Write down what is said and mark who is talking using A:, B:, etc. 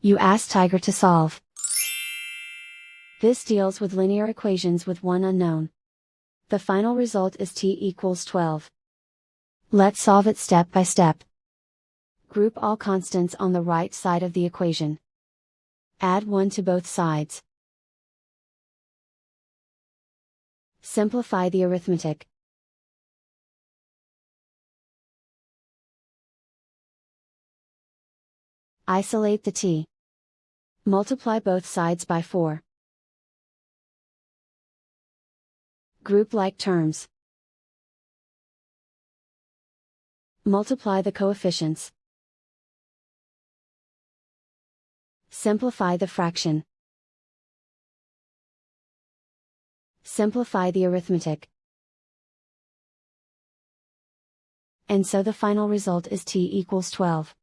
A: You ask Tiger to solve. This deals with linear equations with one unknown. The final result is t equals 12. Let's solve it step by step. Group all constants on the right side of the equation. Add 1 to both sides. Simplify the arithmetic. Isolate the t. Multiply both sides by 4. Group like terms. Multiply the coefficients. Simplify the fraction. Simplify the arithmetic. And so the final result is t equals 12.